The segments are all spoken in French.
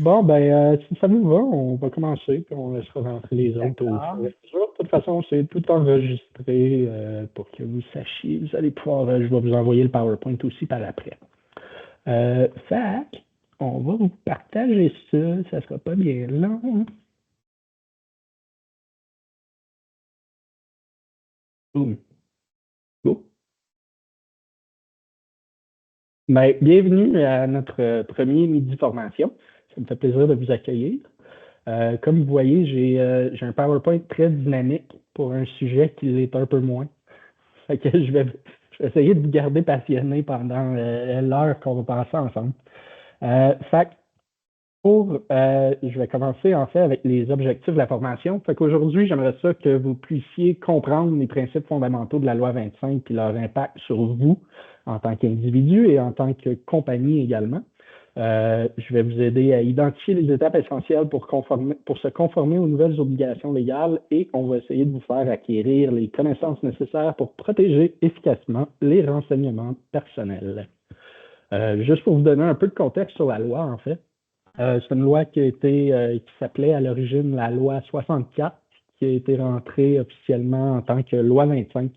Bon, ben, si ça vous va, on va commencer, puis on laissera rentrer les autres au fur et D'accord. à mesure. De toute façon, c'est tout enregistré pour que vous sachiez. Vous allez pouvoir, je vais vous envoyer le PowerPoint aussi par après. Fac, on va vous partager ça sera pas bien long. Boum. Go. Ben, bienvenue à notre premier midi formation. Ça me fait plaisir de vous accueillir. Comme vous voyez, j'ai un PowerPoint très dynamique pour un sujet qui l'est un peu moins. Fait que je vais essayer de vous garder passionné pendant l'heure qu'on va passer ensemble. Fait que je vais commencer en fait avec les objectifs de la formation. Fait qu'aujourd'hui, j'aimerais ça que vous puissiez comprendre les principes fondamentaux de la loi 25 et leur impact sur vous en tant qu'individu et en tant que compagnie également. Je vais vous aider à identifier les étapes essentielles pour se conformer aux nouvelles obligations légales et on va essayer de vous faire acquérir les connaissances nécessaires pour protéger efficacement les renseignements personnels. Juste pour vous donner un peu de contexte sur la loi, en fait, c'est une loi qui s'appelait à l'origine la loi 64, qui a été rentrée officiellement en tant que loi 25.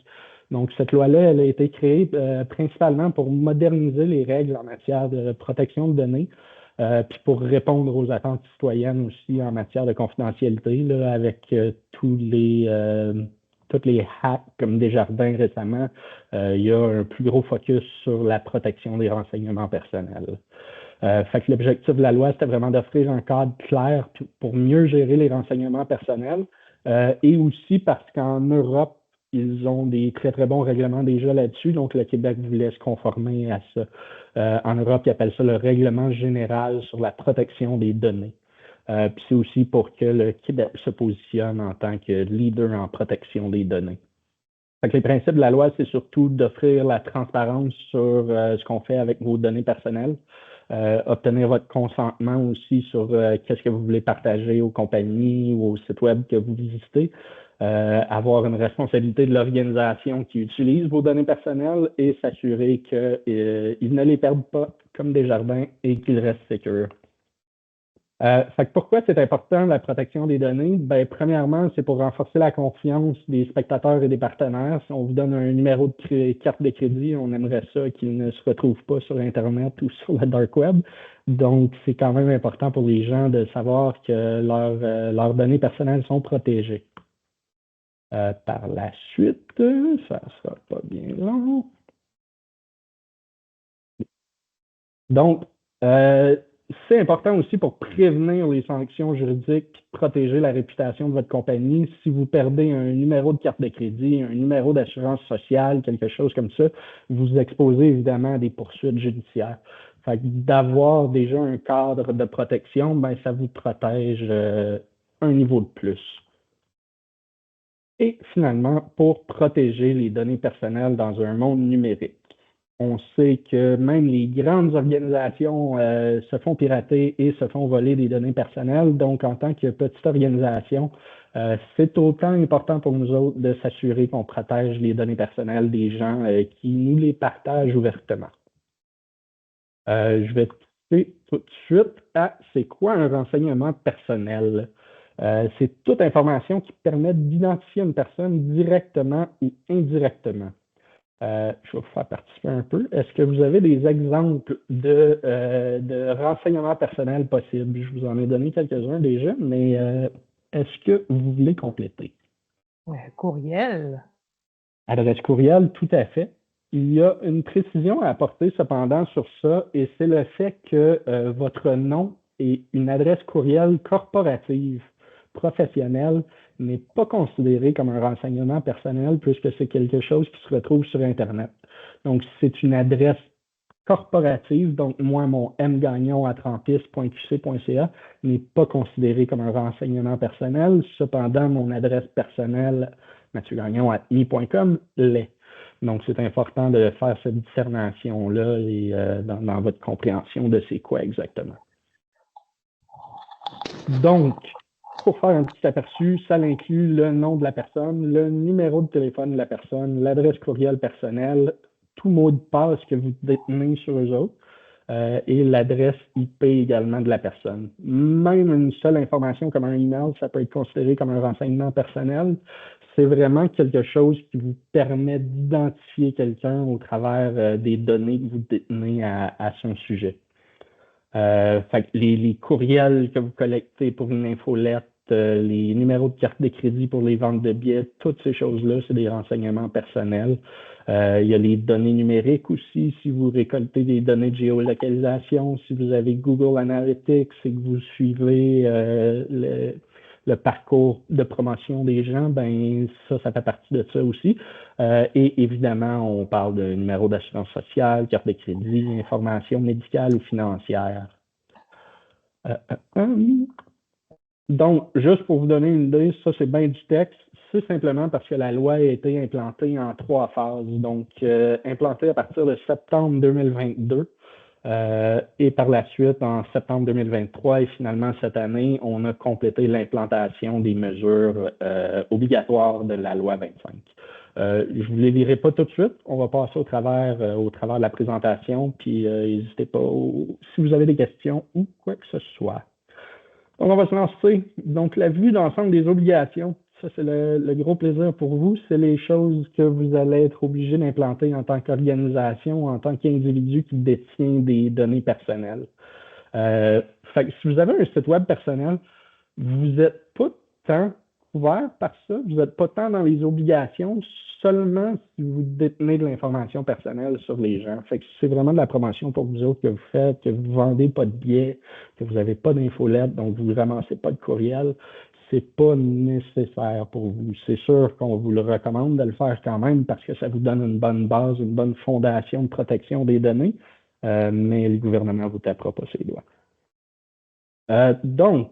Donc, cette loi-là, elle a été créée principalement pour moderniser les règles en matière de protection de données, puis pour répondre aux attentes citoyennes aussi en matière de confidentialité, là, avec toutes les hacks comme Desjardins récemment, il y a un plus gros focus sur la protection des renseignements personnels. Fait que l'objectif de la loi, c'était vraiment d'offrir un cadre clair pour mieux gérer les renseignements personnels et aussi parce qu'en Europe, ils ont des très, très bons règlements déjà là-dessus. Donc, le Québec voulait se conformer à ça. En Europe, ils appellent ça le règlement général sur la protection des données. Puis c'est aussi pour que le Québec se positionne en tant que leader en protection des données. Fait que les principes de la loi, c'est surtout d'offrir la transparence sur ce qu'on fait avec vos données personnelles, obtenir votre consentement aussi sur qu'est-ce que vous voulez partager aux compagnies ou aux sites web que vous visitez, avoir une responsabilité de l'organisation qui utilise vos données personnelles et s'assurer qu'ils ne les perdent pas comme des jardins et qu'ils restent sécures. Fait que pourquoi c'est important la protection des données? Ben, premièrement, c'est pour renforcer la confiance des spectateurs et des partenaires. Si on vous donne un numéro de carte de crédit, on aimerait ça qu'il ne se retrouve pas sur Internet ou sur le dark web. Donc, c'est quand même important pour les gens de savoir que leurs données personnelles sont protégées. Par la suite, ça sera pas bien long. Donc, euh, c'est important aussi pour prévenir les sanctions juridiques, protéger la réputation de votre compagnie. Si vous perdez un numéro de carte de crédit, un numéro d'assurance sociale, quelque chose comme ça, vous vous exposez évidemment à des poursuites judiciaires. Fait que d'avoir déjà un cadre de protection, ben, ça vous protège un niveau de plus. Et finalement, pour protéger les données personnelles dans un monde numérique. On sait que même les grandes organisations se font pirater et se font voler des données personnelles. Donc, en tant que petite organisation, c'est autant important pour nous autres de s'assurer qu'on protège les données personnelles des gens qui nous les partagent ouvertement. Je vais passer tout de suite à c'est quoi un renseignement personnel? C'est toute information qui permet d'identifier une personne directement ou indirectement. Je vais vous faire participer un peu. Est-ce que vous avez des exemples de renseignements personnels possibles? Je vous en ai donné quelques-uns déjà, mais est-ce que vous voulez compléter? Courriel. Adresse courriel, tout à fait. Il y a une précision à apporter cependant sur ça, et c'est le fait que votre nom et une adresse courriel corporative professionnelle n'est pas considéré comme un renseignement personnel puisque c'est quelque chose qui se retrouve sur Internet. Donc, c'est une adresse corporative, donc moi, mon mgagnon@trampis.qc.ca n'est pas considéré comme un renseignement personnel. Cependant, mon adresse personnelle, mathieu-gagnon@i.com, l'est. Donc, c'est important de faire cette discernation-là et dans votre compréhension de c'est quoi exactement. Donc, pour faire un petit aperçu, ça inclut le nom de la personne, le numéro de téléphone de la personne, l'adresse courriel personnelle, tout mot de passe que vous détenez sur eux autres. et l'adresse IP également de la personne. Même une seule information comme un email, ça peut être considéré comme un renseignement personnel. C'est vraiment quelque chose qui vous permet d'identifier quelqu'un au travers des données que vous détenez à son sujet. Fait que les courriels que vous collectez pour une infolette, les numéros de carte de crédit pour les ventes de billets, toutes ces choses-là, c'est des renseignements personnels. Il y a les données numériques aussi, si vous récoltez des données de géolocalisation, si vous avez Google Analytics et que vous suivez le parcours de promotion des gens, ben ça fait partie de ça aussi. Et évidemment, on parle de numéro d'assurance sociale, carte de crédit, information médicale ou financière. Donc, juste pour vous donner une idée, ça c'est bien du texte. C'est simplement parce que la loi a été implantée en 3 phases. Donc, implantée à partir de septembre 2022. Et par la suite, en septembre 2023 et finalement cette année, on a complété l'implantation des mesures obligatoires de la loi 25. Je ne vous les lirai pas tout de suite. On va passer au travers de la présentation. Puis n'hésitez pas si vous avez des questions ou quoi que ce soit. Donc, on va se lancer. Donc, la vue d'ensemble des obligations. Ça, c'est le gros plaisir pour vous. C'est les choses que vous allez être obligé d'implanter en tant qu'organisation, en tant qu'individu qui détient des données personnelles. Fait que si vous avez un site web personnel, vous n'êtes pas tant couvert par ça. Vous n'êtes pas tant dans les obligations, seulement si vous détenez de l'information personnelle sur les gens. Fait que c'est vraiment de la promotion pour vous autres que vous faites, que vous ne vendez pas de billets, que vous n'avez pas d'infolette, donc vous ne ramassez pas de courriel. C'est pas nécessaire pour vous. C'est sûr qu'on vous le recommande de le faire quand même parce que ça vous donne une bonne base, une bonne fondation de protection des données, mais le gouvernement ne vous tapera pas ses doigts. Donc,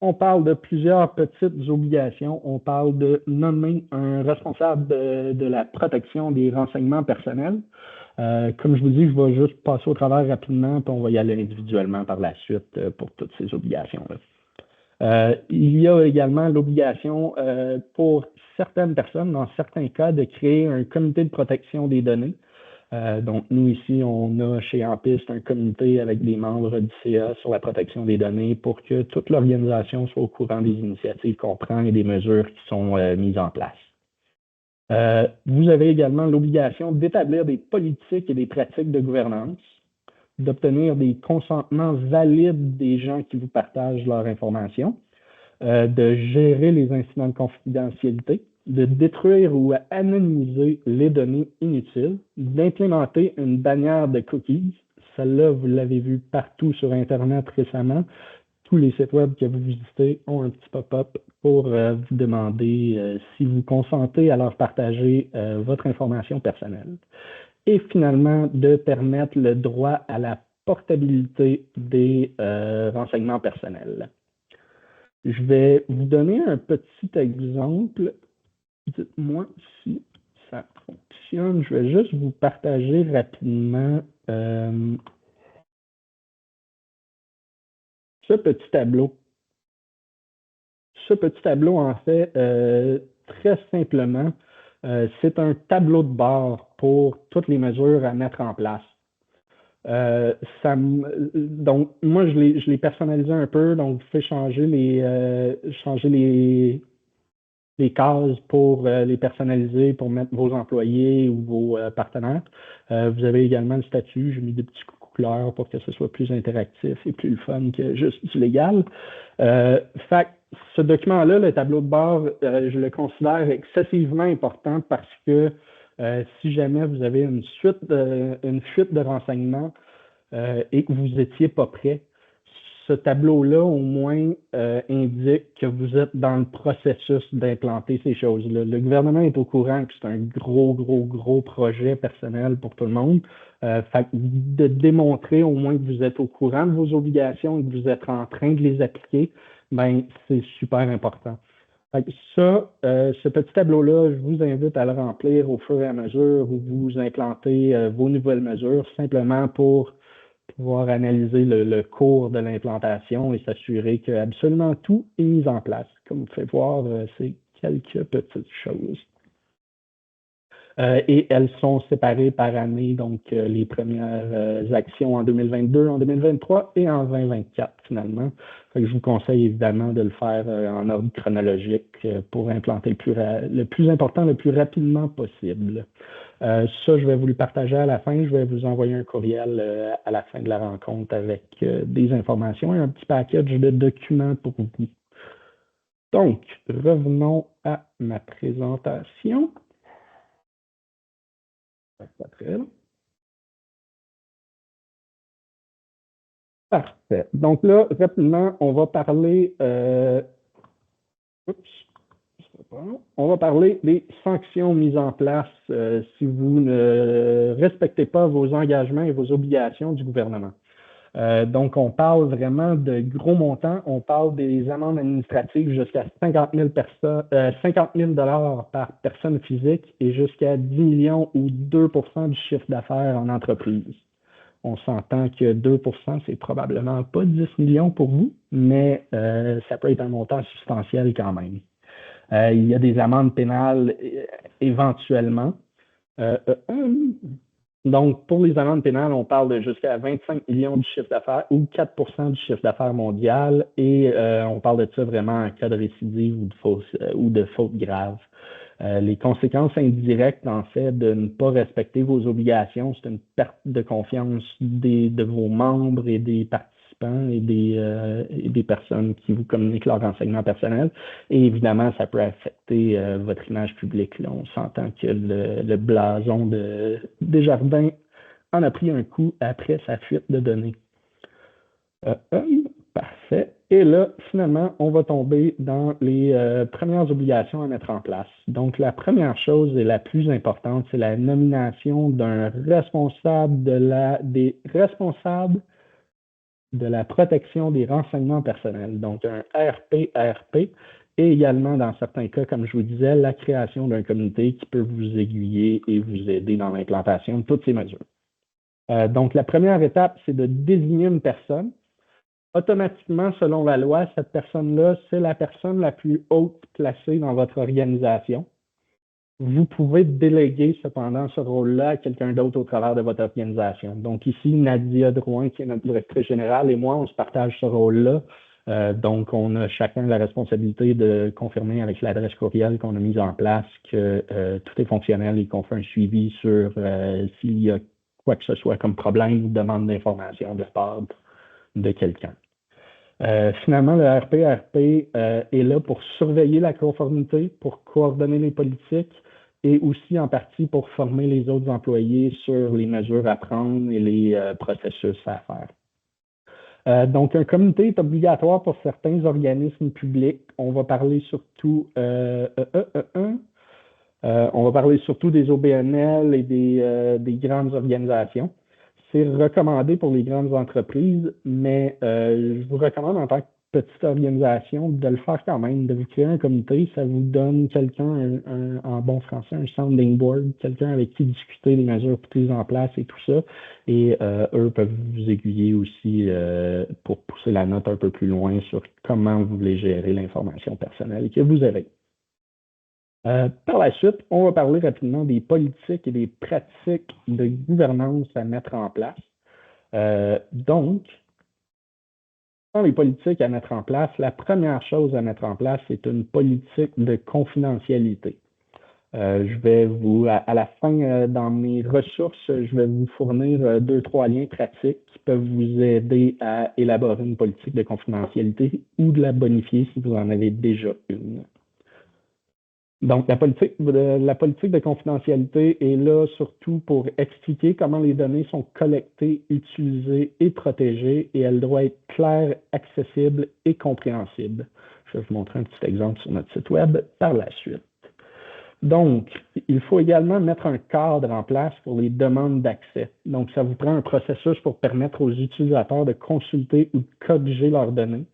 on parle de plusieurs petites obligations. On parle de nommer un responsable de la protection des renseignements personnels. Comme je vous dis, je vais juste passer au travers rapidement, puis on va y aller individuellement par la suite pour toutes ces obligations-là. Il y a également l'obligation pour certaines personnes, dans certains cas, de créer un comité de protection des données. Donc, nous, ici, on a chez Ampiste un comité avec des membres du CA sur la protection des données pour que toute l'organisation soit au courant des initiatives qu'on prend et des mesures qui sont mises en place. Vous avez également l'obligation d'établir des politiques et des pratiques de gouvernance, d'obtenir des consentements valides des gens qui vous partagent leur information, de gérer les incidents de confidentialité, de détruire ou anonymiser les données inutiles, d'implémenter une bannière de cookies. Celle-là, vous l'avez vu partout sur Internet récemment. Tous les sites web que vous visitez ont un petit pop-up pour vous demander si vous consentez à leur partager votre information personnelle. Et finalement, de permettre le droit à la portabilité des renseignements personnels. Je vais vous donner un petit exemple. Dites-moi si ça fonctionne. Je vais juste vous partager rapidement ce petit tableau. Ce petit tableau, en fait, très simplement, c'est un tableau de bord pour toutes les mesures à mettre en place. Donc, moi, je l'ai personnalisé un peu, donc vous faites changer les cases pour les personnaliser, pour mettre vos employés ou vos partenaires. Vous avez également le statut, j'ai mis des petits coups couleurs pour que ce soit plus interactif et plus le fun que juste du légal. Fait ce document-là, le tableau de bord, je le considère excessivement important parce que si jamais vous avez une fuite de renseignements et que vous n'étiez pas prêt, ce tableau-là, au moins, indique que vous êtes dans le processus d'implanter ces choses-là. Le gouvernement est au courant que c'est un gros projet personnel pour tout le monde. Fait de démontrer au moins que vous êtes au courant de vos obligations et que vous êtes en train de les appliquer, ben, c'est super important. Fait que ça, ce petit tableau-là, je vous invite à le remplir au fur et à mesure où vous implantez vos nouvelles mesures, simplement pour pouvoir analyser le cours de l'implantation et s'assurer que absolument tout est mis en place. Comme vous pouvez voir, c'est quelques petites choses. Et elles sont séparées par année, donc les premières actions en 2022, en 2023 et en 2024 finalement. Fait que je vous conseille évidemment de le faire en ordre chronologique pour implanter le plus important le plus rapidement possible. Ça, je vais vous le partager à la fin. Je vais vous envoyer un courriel à la fin de la rencontre avec des informations et un petit package de documents pour vous. Donc, revenons à ma présentation. Pas très long. Parfait. Donc là, rapidement, on va parler on va parler des sanctions mises en place si vous ne respectez pas vos engagements et vos obligations du gouvernement. Donc, on parle vraiment de gros montants. On parle des amendes administratives jusqu'à 50 000 par personne physique et jusqu'à 10 millions ou 2 du chiffre d'affaires en entreprise. On s'entend que 2 c'est probablement pas 10 millions pour vous, mais ça peut être un montant substantiel quand même. Il y a des amendes pénales éventuellement. Donc, pour les amendes pénales, on parle de jusqu'à 25 millions du chiffre d'affaires ou 4 du chiffre d'affaires mondial et on parle de ça vraiment en cas de récidive ou de faute grave. Les conséquences indirectes, en fait, de ne pas respecter vos obligations, c'est une perte de confiance de vos membres et des participants et des personnes qui vous communiquent leurs renseignements personnels. Et évidemment, ça peut affecter votre image publique. Là. On s'entend que le blason de Desjardins en a pris un coup après sa fuite de données. Parfait. Et là, finalement, on va tomber dans les premières obligations à mettre en place. Donc, la première chose et la plus importante, c'est la nomination d'un responsable des responsables de la protection des renseignements personnels, donc un RPRP, et également, dans certains cas, comme je vous disais, la création d'un comité qui peut vous aiguiller et vous aider dans l'implantation de toutes ces mesures. Donc, la première étape, c'est de désigner une personne. Automatiquement, selon la loi, cette personne-là, c'est la personne la plus haute placée dans votre organisation. Vous pouvez déléguer cependant ce rôle-là à quelqu'un d'autre au travers de votre organisation. Donc ici, Nadia Drouin, qui est notre directrice générale, et moi, on se partage ce rôle-là. Donc, on a chacun la responsabilité de confirmer avec l'adresse courriel qu'on a mise en place que tout est fonctionnel et qu'on fait un suivi sur s'il y a quoi que ce soit comme problème ou demande d'information de la part de quelqu'un. Finalement, le RPRP est là pour surveiller la conformité, pour coordonner les politiques et aussi en partie pour former les autres employés sur les mesures à prendre et les processus à faire. Donc, un comité est obligatoire pour certains organismes publics. On va parler surtout des OBNL et des grandes organisations. C'est recommandé pour les grandes entreprises, mais je vous recommande en tant que petite organisation de le faire quand même, de vous créer un comité. Ça vous donne quelqu'un, en bon français, un sounding board, quelqu'un avec qui discuter des mesures prises en place et tout ça. Et eux peuvent vous aiguiller aussi pour pousser la note un peu plus loin sur comment vous voulez gérer l'information personnelle que vous avez. Par la suite, on va parler rapidement des politiques et des pratiques de gouvernance à mettre en place. Donc, dans les politiques à mettre en place, la première chose à mettre en place, c'est une politique de confidentialité. Je vais à la fin, dans mes ressources, je vais vous fournir 2-3 liens pratiques qui peuvent vous aider à élaborer une politique de confidentialité ou de la bonifier si vous en avez déjà une. Donc, la politique de confidentialité est là surtout pour expliquer comment les données sont collectées, utilisées et protégées, et elle doit être claire, accessible et compréhensible. Je vais vous montrer un petit exemple sur notre site web par la suite. Donc, il faut également mettre un cadre en place pour les demandes d'accès. Donc, ça vous prend un processus pour permettre aux utilisateurs de consulter ou de corriger leurs données,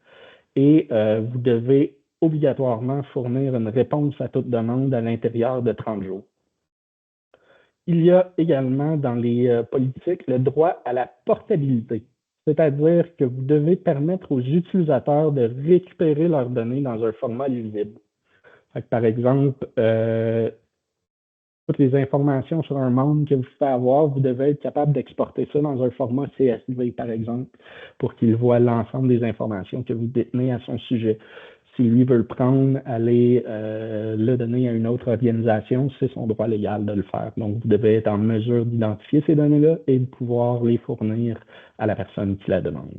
et vous devez obligatoirement fournir une réponse à toute demande à l'intérieur de 30 jours. Il y a également dans les politiques le droit à la portabilité, c'est-à-dire que vous devez permettre aux utilisateurs de récupérer leurs données dans un format lisible. Par exemple, toutes les informations sur un monde que vous pouvez avoir, vous devez être capable d'exporter ça dans un format CSV, par exemple, pour qu'il voit l'ensemble des informations que vous détenez à son sujet. Si lui veut le prendre, aller le donner à une autre organisation, c'est son droit légal de le faire. Donc, vous devez être en mesure d'identifier ces données-là et de pouvoir les fournir à la personne qui la demande.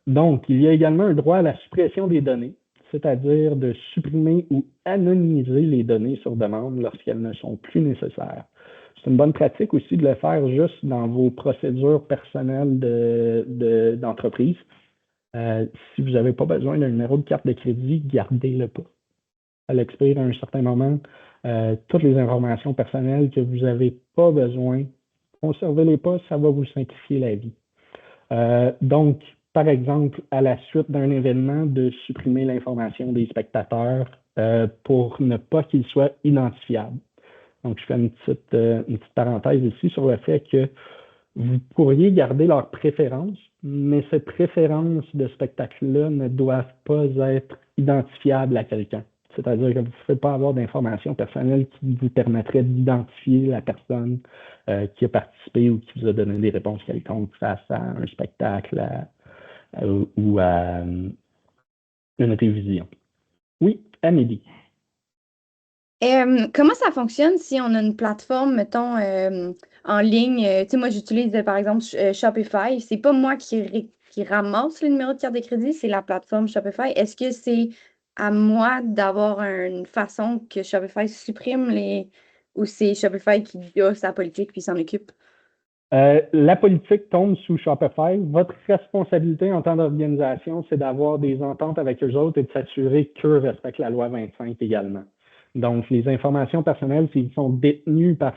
Donc, il y a également un droit à la suppression des données, c'est-à-dire de supprimer ou anonymiser les données sur demande lorsqu'elles ne sont plus nécessaires. C'est une bonne pratique aussi de le faire juste dans vos procédures personnelles d'entreprise. Si vous n'avez pas besoin d'un numéro de carte de crédit, gardez-le pas. À l'expire à un certain moment, toutes les informations personnelles que vous n'avez pas besoin, conservez-les pas, ça va vous simplifier la vie. Donc, par exemple, à la suite d'un événement, de supprimer l'information des spectateurs pour ne pas qu'ils soient identifiables. Donc, je fais une petite parenthèse ici sur le fait que vous pourriez garder leurs préférences, mais ces préférences de spectacle-là ne doivent pas être identifiables à quelqu'un. C'est-à-dire que vous ne pouvez pas avoir d'informations personnelles qui vous permettraient d'identifier la personne qui a participé ou qui vous a donné des réponses quelconques face à un spectacle ou à une révision. Oui, Amélie. Comment ça fonctionne si on a une plateforme, mettons, en ligne? Tu sais, moi, j'utilise, par exemple, Shopify. C'est pas moi qui ramasse le numéro de carte de crédit, c'est la plateforme Shopify. Est-ce que c'est à moi d'avoir une façon que Shopify supprime ou c'est Shopify qui a sa politique puis s'en occupe? La politique tombe sous Shopify. Votre responsabilité en tant d'organisation, c'est d'avoir des ententes avec eux autres et de s'assurer qu'eux respectent la loi 25 également. Donc, les informations personnelles, s'ils sont détenues par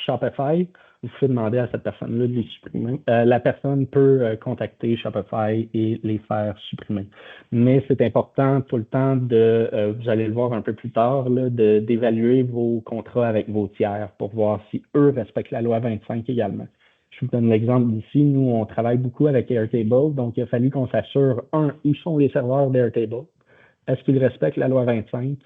Shopify, vous pouvez demander à cette personne-là de les supprimer. La personne peut contacter Shopify et les faire supprimer. Mais c'est important tout le temps vous allez le voir un peu plus tard, d'évaluer vos contrats avec vos tiers pour voir si eux respectent la loi 25 également. Je vous donne l'exemple d'ici. Nous, on travaille beaucoup avec Airtable, donc il a fallu qu'on s'assure, où sont les serveurs d'Airtable? Est-ce qu'ils respectent la loi 25?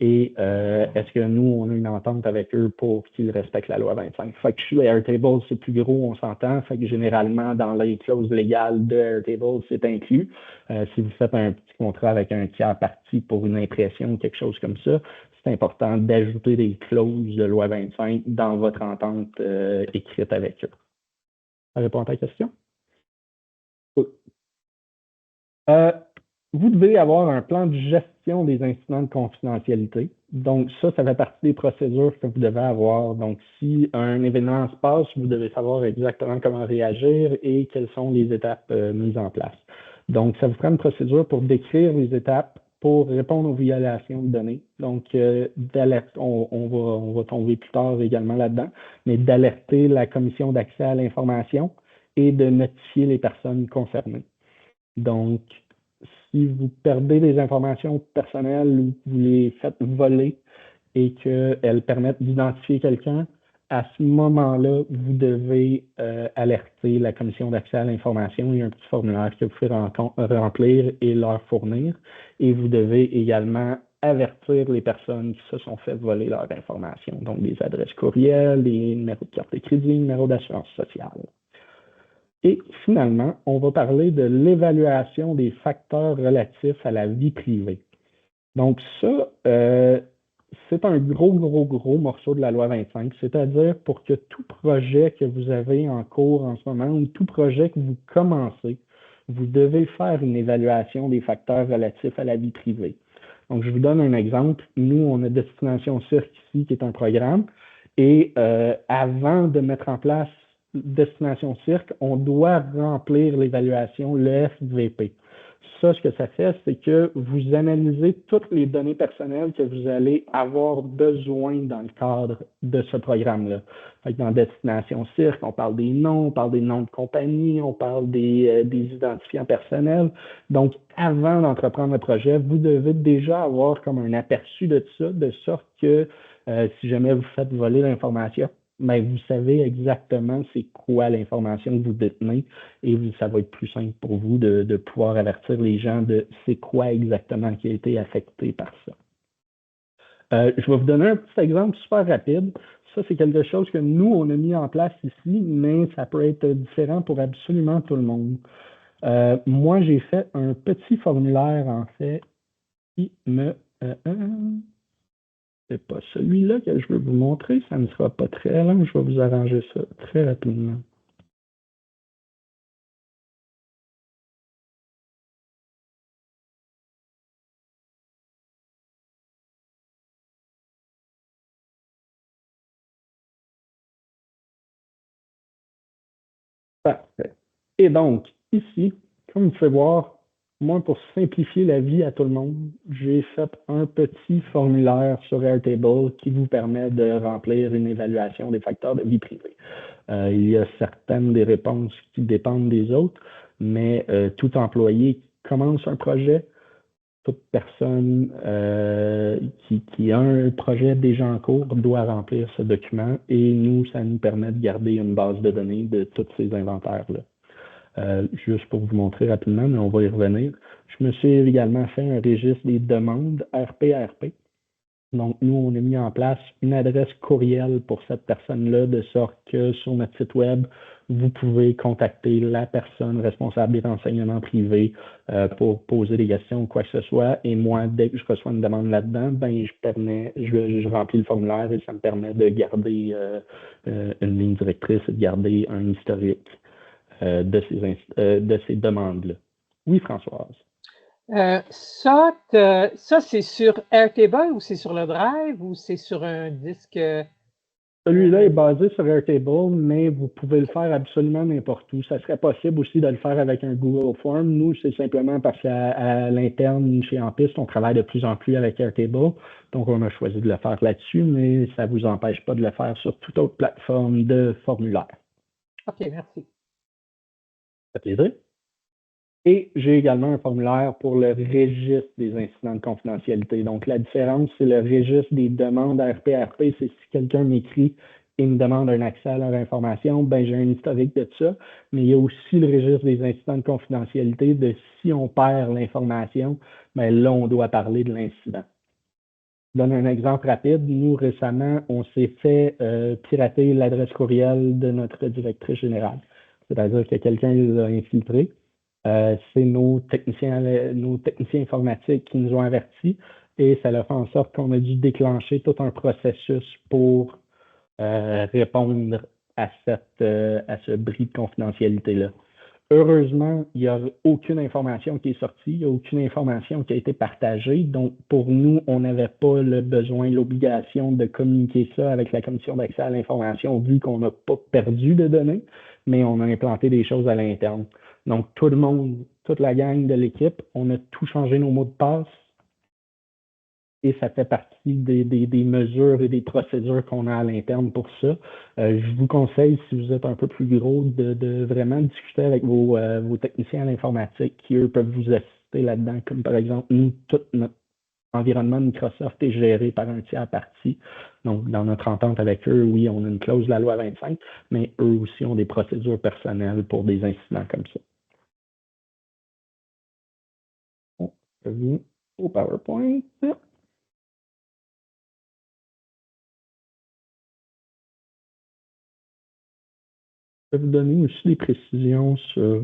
Et est-ce que nous, on a une entente avec eux pour qu'ils respectent la loi 25? Fait que Airtable, c'est plus gros, on s'entend. Fait que généralement, dans les clauses légales de Airtable, c'est inclus. Si vous faites un petit contrat avec un tiers parti pour une impression ou quelque chose comme ça, c'est important d'ajouter des clauses de loi 25 dans votre entente écrite avec eux. Ça répond à ta question? Oui. Vous devez avoir un plan de gestion des incidents de confidentialité. Donc, ça fait partie des procédures que vous devez avoir. Donc, si un événement se passe, vous devez savoir exactement comment réagir et quelles sont les étapes mises en place. Donc, ça vous prend une procédure pour décrire les étapes pour répondre aux violations de données. Donc, on va tomber plus tard également là-dedans, mais d'alerter la commission d'accès à l'information et de notifier les personnes concernées. Donc, si vous perdez des informations personnelles ou vous les faites voler et qu'elles permettent d'identifier quelqu'un, à ce moment-là, vous devez alerter la commission d'accès à l'information. Il y a un petit formulaire que vous pouvez remplir et leur fournir. Et vous devez également avertir les personnes qui se sont fait voler leurs informations, donc des adresses courriels, des numéros de carte de crédit, numéros d'assurance sociale. Et finalement, on va parler de l'évaluation des facteurs relatifs à la vie privée. Donc ça, c'est un gros morceau de la loi 25, c'est-à-dire pour que tout projet que vous avez en cours en ce moment ou tout projet que vous commencez, vous devez faire une évaluation des facteurs relatifs à la vie privée. Donc, je vous donne un exemple. Nous, on a Destination Cirque ici, qui est un programme, et avant de mettre en place Destination Cirque, on doit remplir l'évaluation, le FVP. Ça, ce que ça fait, c'est que vous analysez toutes les données personnelles que vous allez avoir besoin dans le cadre de ce programme-là. Dans Destination Cirque, on parle des noms de compagnie, on parle des identifiants personnels. Donc, avant d'entreprendre le projet, vous devez déjà avoir comme un aperçu de ça, de sorte que si jamais vous faites voler l'information, mais vous savez exactement c'est quoi l'information que vous détenez et ça va être plus simple pour vous de pouvoir avertir les gens de c'est quoi exactement qui a été affecté par ça. Je vais vous donner un petit exemple super rapide. Ça, c'est quelque chose que nous, on a mis en place ici, mais ça peut être différent pour absolument tout le monde. Moi, j'ai fait un petit formulaire, en fait, qui me... c'est pas celui-là que je veux vous montrer, ça ne sera pas très long, je vais vous arranger ça très rapidement. Parfait. Et donc, ici, comme vous pouvez voir, moi, pour simplifier la vie à tout le monde, j'ai fait un petit formulaire sur Airtable qui vous permet de remplir une évaluation des facteurs de vie privée. Il y a certaines des réponses qui dépendent des autres, mais tout employé qui commence un projet, toute personne qui a un projet déjà en cours doit remplir ce document et nous, ça nous permet de garder une base de données de tous ces inventaires-là. Juste pour vous montrer rapidement, mais on va y revenir. Je me suis également fait un registre des demandes RPRP. Donc, nous, on a mis en place une adresse courriel pour cette personne-là, de sorte que sur notre site web, vous pouvez contacter la personne responsable des renseignements privés pour poser des questions ou quoi que ce soit. Et moi, dès que je reçois une demande là-dedans, ben, je remplis le formulaire et ça me permet de garder une ligne directrice et de garder un historique de ces demandes-là. Oui, Françoise. Ça c'est sur Airtable ou c'est sur le Drive ou c'est sur un disque? Celui-là est basé sur Airtable, mais vous pouvez le faire absolument n'importe où. Ça serait possible aussi de le faire avec un Google Form. Nous, c'est simplement parce qu'à l'interne, chez Ampiste, on travaille de plus en plus avec Airtable. Donc, on a choisi de le faire là-dessus, mais ça ne vous empêche pas de le faire sur toute autre plateforme de formulaire. OK, merci. Ça fait plaisir. Et j'ai également un formulaire pour le registre des incidents de confidentialité. Donc, la différence, c'est le registre des demandes RPRP. C'est si quelqu'un m'écrit et me demande un accès à leur information, ben j'ai un historique de ça. Mais il y a aussi le registre des incidents de confidentialité de si on perd l'information, ben là, on doit parler de l'incident. Je donne un exemple rapide. Nous, récemment, on s'est fait pirater l'adresse courriel de notre directrice générale. C'est-à-dire que quelqu'un l'a infiltré. C'est nos techniciens informatiques qui nous ont avertis et ça a fait en sorte qu'on a dû déclencher tout un processus pour répondre à ce bris de confidentialité-là. Heureusement, il n'y a aucune information qui est sortie, il n'y a aucune information qui a été partagée. Donc, pour nous, on n'avait pas le besoin, l'obligation de communiquer ça avec la commission d'accès à l'information, vu qu'on n'a pas perdu de données, mais on a implanté des choses à l'interne. Donc, tout le monde, toute la gang de l'équipe, on a tout changé nos mots de passe et ça fait partie des mesures et des procédures qu'on a à l'interne pour ça. Je vous conseille, si vous êtes un peu plus gros, de vraiment discuter avec vos techniciens à l'informatique qui, eux, peuvent vous assister là-dedans. Comme par exemple, nous, tout notre environnement Microsoft est géré par un tiers parti. Donc, dans notre entente avec eux, oui, on a une clause de la loi 25, mais eux aussi ont des procédures personnelles pour des incidents comme ça. On revient au PowerPoint. Je vais vous donner aussi des précisions sur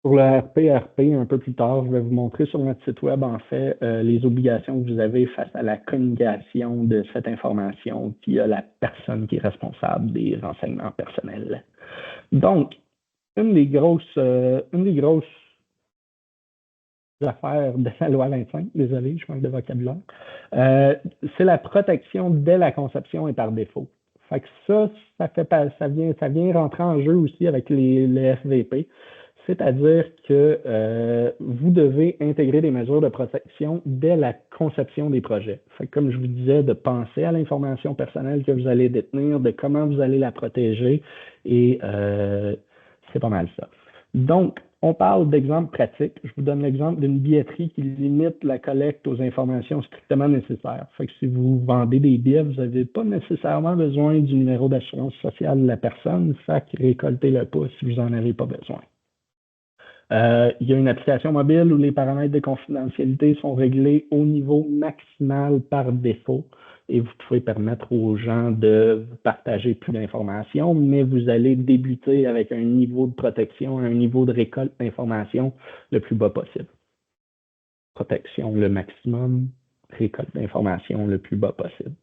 pour le RPRP un peu plus tard. Je vais vous montrer sur notre site web, en fait, les obligations que vous avez face à la communication de cette information via la personne qui est responsable des renseignements personnels. Donc, une des grosses affaires de la loi 25, désolé, je manque de vocabulaire, c'est la protection dès la conception et par défaut. Fait que ça vient rentrer en jeu aussi avec les FVP, c'est-à-dire que vous devez intégrer des mesures de protection dès la conception des projets. Fait que, comme je vous disais, de penser à l'information personnelle que vous allez détenir, de comment vous allez la protéger, et c'est pas mal ça. Donc, on parle d'exemples pratiques. Je vous donne l'exemple d'une billetterie qui limite la collecte aux informations strictement nécessaires. Fait que si vous vendez des billets, vous n'avez pas nécessairement besoin du numéro d'assurance sociale de la personne. Fait que récoltez-le pas si vous n'en avez pas besoin. Il y a une application mobile où les paramètres de confidentialité sont réglés au niveau maximal par défaut et vous pouvez permettre aux gens de partager plus d'informations, mais vous allez débuter avec un niveau de protection, un niveau de récolte d'informations le plus bas possible. Protection le maximum, récolte d'informations le plus bas possible.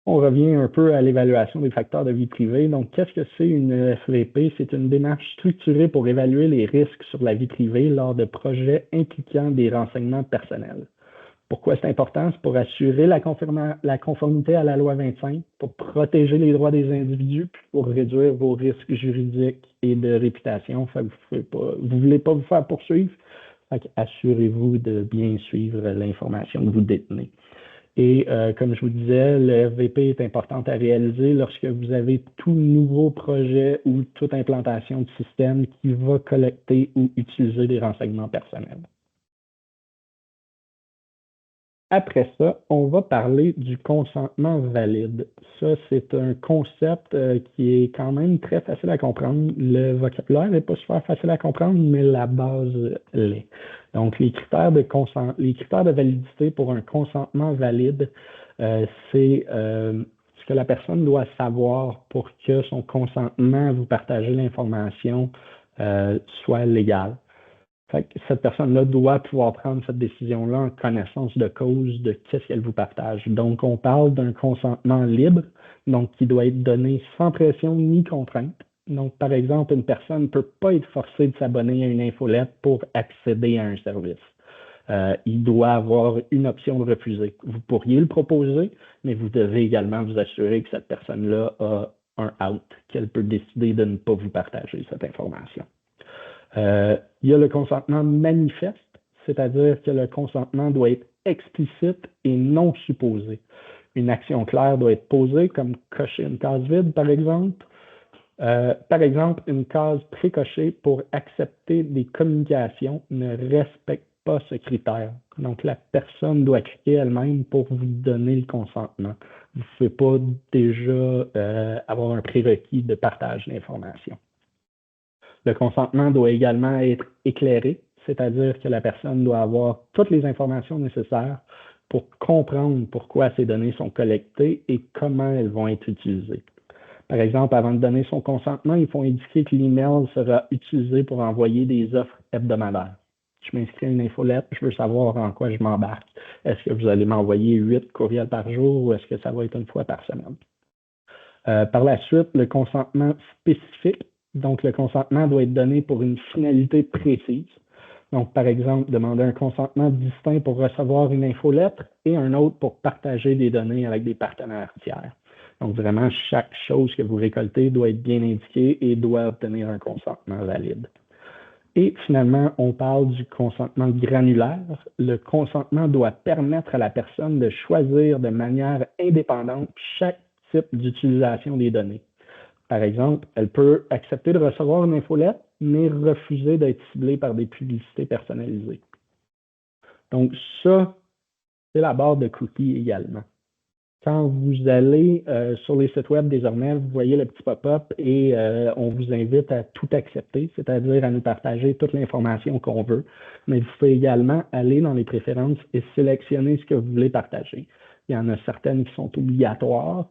On revient un peu à l'évaluation des facteurs de vie privée. Donc, qu'est-ce que c'est une FVP? C'est une démarche structurée pour évaluer les risques sur la vie privée lors de projets impliquant des renseignements personnels. Pourquoi c'est important? C'est pour assurer la conformité à la loi 25, pour protéger les droits des individus, puis pour réduire vos risques juridiques et de réputation. Fait que vous voulez pas vous faire poursuivre, assurez-vous de bien suivre l'information que vous détenez. Et comme je vous disais, le FVP est important à réaliser lorsque vous avez tout nouveau projet ou toute implantation de système qui va collecter ou utiliser des renseignements personnels. Après ça, on va parler du consentement valide. Ça, c'est un concept qui est quand même très facile à comprendre. Le vocabulaire n'est pas super facile à comprendre, mais la base l'est. Donc, les critères de validité pour un consentement valide, c'est ce que la personne doit savoir pour que son consentement à vous partager l'information soit légal. Fait que cette personne-là doit pouvoir prendre cette décision-là en connaissance de cause de qu'est-ce qu'elle vous partage. Donc, on parle d'un consentement libre, donc qui doit être donné sans pression ni contrainte. Donc, par exemple, une personne ne peut pas être forcée de s'abonner à une infolette pour accéder à un service. Il doit avoir une option de refuser. Vous pourriez le proposer, mais vous devez également vous assurer que cette personne-là a un out, qu'elle peut décider de ne pas vous partager cette information. Il y a le consentement manifeste, c'est-à-dire que le consentement doit être explicite et non supposé. Une action claire doit être posée, comme cocher une case vide, par exemple. Par exemple, une case précochée pour accepter des communications ne respecte pas ce critère. Donc, la personne doit cliquer elle-même pour vous donner le consentement. Vous ne pouvez pas déjà avoir un prérequis de partage d'informations. Le consentement doit également être éclairé, c'est-à-dire que la personne doit avoir toutes les informations nécessaires pour comprendre pourquoi ces données sont collectées et comment elles vont être utilisées. Par exemple, avant de donner son consentement, il faut indiquer que l'email sera utilisé pour envoyer des offres hebdomadaires. Je m'inscris à une infolette, je veux savoir en quoi je m'embarque. Est-ce que vous allez m'envoyer 8 courriels par jour ou est-ce que ça va être une fois par semaine? Par la suite, le consentement spécifique. Donc, le consentement doit être donné pour une finalité précise. Donc, par exemple, demander un consentement distinct pour recevoir une infolettre et un autre pour partager des données avec des partenaires tiers. Donc, vraiment, chaque chose que vous récoltez doit être bien indiquée et doit obtenir un consentement valide. Et finalement, on parle du consentement granulaire. Le consentement doit permettre à la personne de choisir de manière indépendante chaque type d'utilisation des données. Par exemple, elle peut accepter de recevoir une infolette, mais refuser d'être ciblée par des publicités personnalisées. Donc, ça, c'est la barre de cookies également. Quand vous allez sur les sites web désormais, vous voyez le petit pop-up et on vous invite à tout accepter, c'est-à-dire à nous partager toute l'information qu'on veut. Mais vous pouvez également aller dans les préférences et sélectionner ce que vous voulez partager. Il y en a certaines qui sont obligatoires.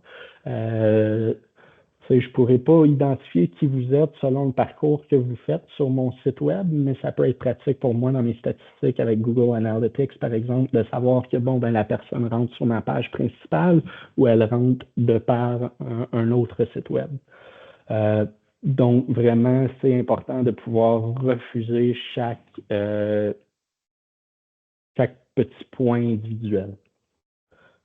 Je ne pourrais pas identifier qui vous êtes selon le parcours que vous faites sur mon site web, mais ça peut être pratique pour moi dans mes statistiques avec Google Analytics, par exemple, de savoir que la personne rentre sur ma page principale ou elle rentre de par un autre site web. Donc, vraiment, c'est important de pouvoir refuser chaque petit point individuel.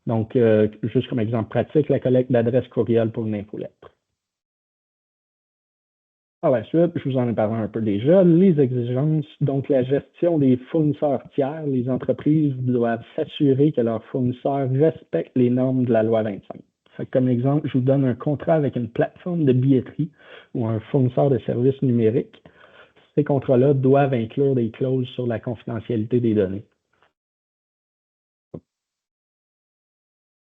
Donc, juste comme exemple pratique, la collecte d'adresse courriel pour une infolettre. Par la suite, je vous en ai parlé un peu déjà, les exigences, donc la gestion des fournisseurs tiers, les entreprises doivent s'assurer que leurs fournisseurs respectent les normes de la loi 25. Comme exemple, je vous donne un contrat avec une plateforme de billetterie ou un fournisseur de services numériques. Ces contrats-là doivent inclure des clauses sur la confidentialité des données.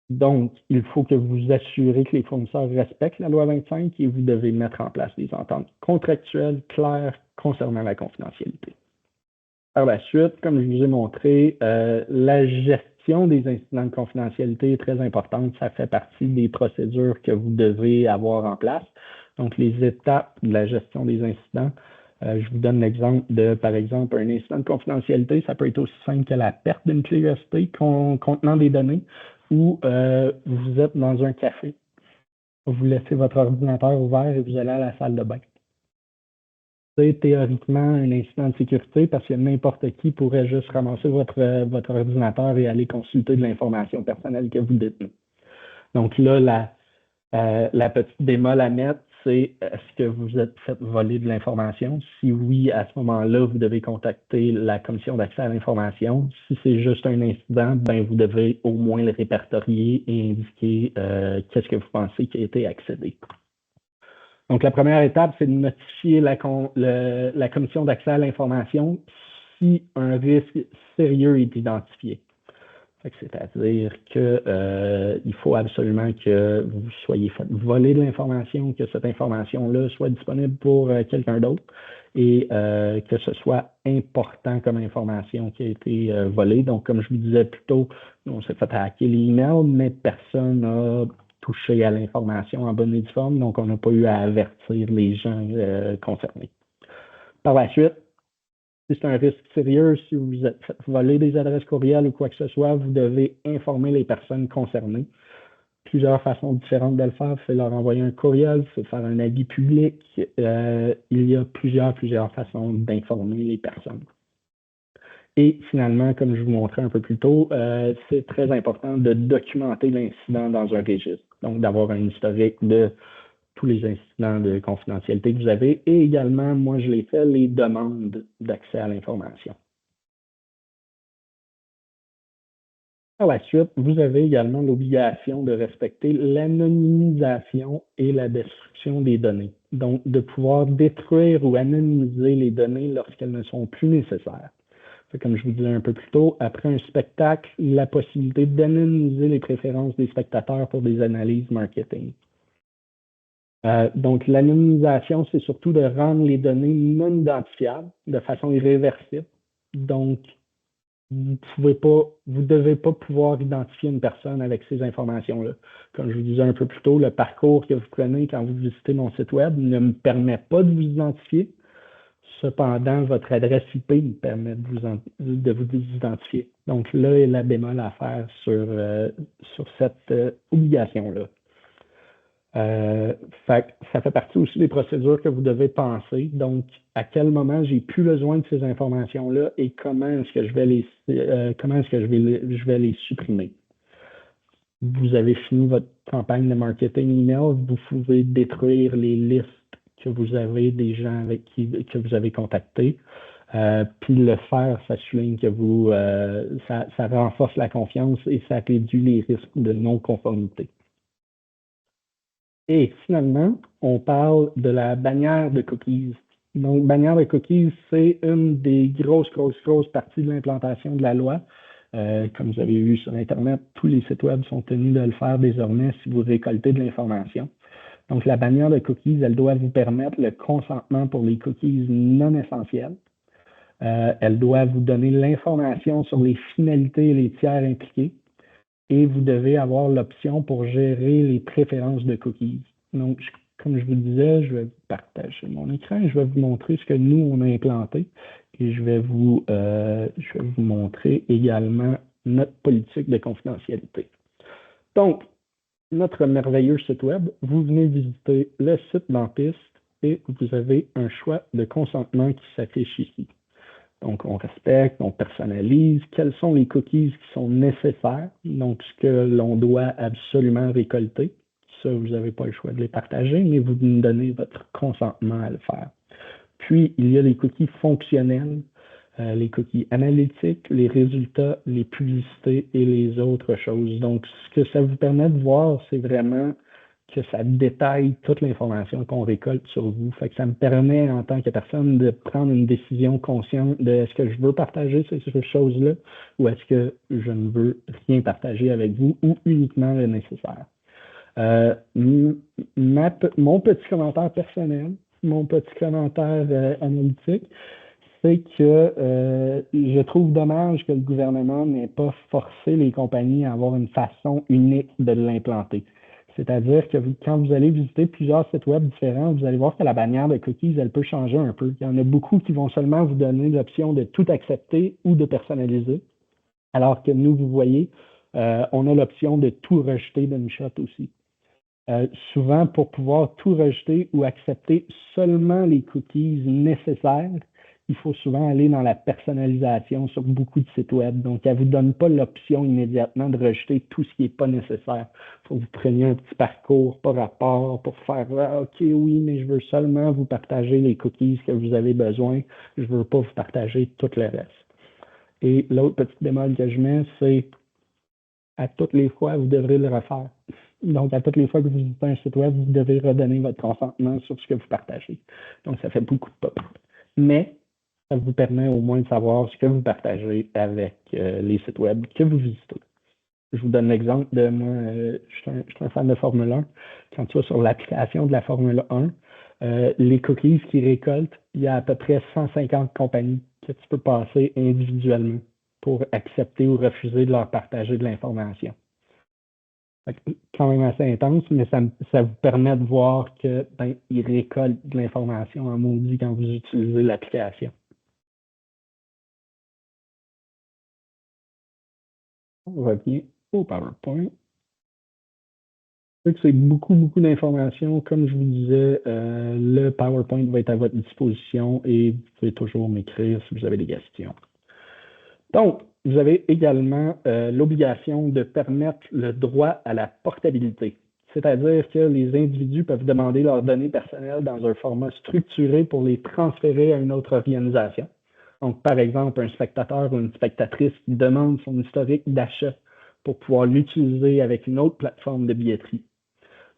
Donc, il faut que vous assurez que les fournisseurs respectent la loi 25 et vous devez mettre en place des ententes contractuelles claires concernant la confidentialité. Par la suite, comme je vous ai montré, la gestion des incidents de confidentialité est très importante. Ça fait partie des procédures que vous devez avoir en place. Donc, les étapes de la gestion des incidents. Je vous donne l'exemple de, par exemple, un incident de confidentialité. Ça peut être aussi simple que la perte d'une clé USB contenant des données ou vous êtes dans un café. Vous laissez votre ordinateur ouvert et vous allez à la salle de bain. C'est théoriquement un incident de sécurité parce que n'importe qui pourrait juste ramasser votre ordinateur et aller consulter de l'information personnelle que vous détenez. Donc là, la petite bémol à mettre, c'est est-ce que vous êtes fait voler de l'information? Si oui, à ce moment-là, vous devez contacter la commission d'accès à l'information. Si c'est juste un incident, ben vous devez au moins le répertorier et indiquer qu'est-ce que vous pensez qui a été accédé. Donc, la première étape, c'est de notifier la commission d'accès à l'information si un risque sérieux est identifié. C'est-à-dire qu'il faut absolument que vous soyez fait voler de l'information, que cette information-là soit disponible pour quelqu'un d'autre et que ce soit important comme information qui a été volée. Donc, comme je vous disais plus tôt, on s'est fait hacker les emails, mais personne n'a touché à l'information en bonne et due forme, donc on n'a pas eu à avertir les gens concernés. Par la suite, si c'est un risque sérieux, si vous êtes fait voler des adresses courriels ou quoi que ce soit, vous devez informer les personnes concernées. Plusieurs façons différentes de le faire, c'est leur envoyer un courriel, c'est faire un avis public. Il y a plusieurs façons d'informer les personnes. Et finalement, comme je vous montrais un peu plus tôt, c'est très important de documenter l'incident dans un registre. Donc, d'avoir un historique de tous les incidents de confidentialité que vous avez et également, moi, je l'ai fait, les demandes d'accès à l'information. Par la suite, vous avez également l'obligation de respecter l'anonymisation et la destruction des données. Donc, de pouvoir détruire ou anonymiser les données lorsqu'elles ne sont plus nécessaires. Comme je vous disais un peu plus tôt, après un spectacle, la possibilité d'anonymiser les préférences des spectateurs pour des analyses marketing. Donc, l'anonymisation, c'est surtout de rendre les données non identifiables de façon irréversible. Donc, vous ne devez pas pouvoir identifier une personne avec ces informations-là. Comme je vous disais un peu plus tôt, le parcours que vous prenez quand vous visitez mon site web ne me permet pas de vous identifier. Cependant, votre adresse IP me permet de vous identifier. Donc, là est la bémol à faire sur cette obligation-là. Ça fait partie aussi des procédures que vous devez penser. Donc, à quel moment j'ai plus besoin de ces informations-là et comment est-ce que je vais les supprimer. Vous avez fini votre campagne de marketing email, vous pouvez détruire les listes que vous avez des gens que vous avez contactés. Puis le faire, ça souligne que ça renforce la confiance et ça réduit les risques de non-conformité. Et finalement, on parle de la bannière de cookies. Donc, bannière de cookies, c'est une des grosses parties de l'implantation de la loi. Comme vous avez vu sur Internet, tous les sites web sont tenus de le faire désormais si vous récoltez de l'information. Donc, la bannière de cookies, elle doit vous permettre le consentement pour les cookies non essentiels. Elle doit vous donner l'information sur les finalités et les tiers impliqués. Et vous devez avoir l'option pour gérer les préférences de cookies. Donc, comme je vous disais, je vais vous partager mon écran et je vais vous montrer ce que nous, on a implanté. Et je vais vous montrer également notre politique de confidentialité. Donc, notre merveilleux site web, vous venez visiter le site Lampiste et vous avez un choix de consentement qui s'affiche ici. Donc, on respecte, on personnalise, quels sont les cookies qui sont nécessaires, donc ce que l'on doit absolument récolter. Ça, vous n'avez pas le choix de les partager, mais vous nous donnez votre consentement à le faire. Puis, il y a les cookies fonctionnels, les cookies analytiques, les résultats, les publicités et les autres choses. Donc, ce que ça vous permet de voir, c'est vraiment que ça détaille toute l'information qu'on récolte sur vous. Fait que ça me permet, en tant que personne, de prendre une décision consciente de est-ce que je veux partager ces choses-là ou est-ce que je ne veux rien partager avec vous ou uniquement le nécessaire. Mon petit commentaire personnel, mon petit commentaire analytique, c'est que je trouve dommage que le gouvernement n'ait pas forcé les compagnies à avoir une façon unique de l'implanter. C'est-à-dire que quand vous allez visiter plusieurs sites web différents, vous allez voir que la bannière de cookies, elle peut changer un peu. Il y en a beaucoup qui vont seulement vous donner l'option de tout accepter ou de personnaliser, alors que nous, vous voyez, on a l'option de tout rejeter d'une shot aussi. Souvent, pour pouvoir tout rejeter ou accepter seulement les cookies nécessaires, il faut souvent aller dans la personnalisation sur beaucoup de sites web. Donc, elle ne vous donne pas l'option immédiatement de rejeter tout ce qui n'est pas nécessaire. Il faut que vous preniez un petit parcours par rapport pour faire OK, oui, mais je veux seulement vous partager les cookies que vous avez besoin. Je ne veux pas vous partager tout le reste. Et l'autre petit bémol que je mets, c'est à toutes les fois, vous devrez le refaire. Donc, à toutes les fois que vous visitez un site web, vous devez redonner votre consentement sur ce que vous partagez. Donc, ça fait beaucoup de pop. Mais, ça vous permet au moins de savoir ce que vous partagez avec les sites web que vous visitez. Je vous donne l'exemple de moi, je suis un fan de Formule 1. Quand tu vas sur l'application de la Formule 1, les cookies qu'ils récoltent, il y a à peu près 150 compagnies que tu peux passer individuellement pour accepter ou refuser de leur partager de l'information. Quand même assez intense, mais ça vous permet de voir que ils récoltent de l'information en maudit quand vous utilisez l'application. On revient au PowerPoint. C'est beaucoup d'informations. Comme je vous disais, le PowerPoint va être à votre disposition et vous pouvez toujours m'écrire si vous avez des questions. Donc, vous avez également l'obligation de permettre le droit à la portabilité. C'est-à-dire que les individus peuvent demander leurs données personnelles dans un format structuré pour les transférer à une autre organisation. Donc, par exemple, un spectateur ou une spectatrice qui demande son historique d'achat pour pouvoir l'utiliser avec une autre plateforme de billetterie.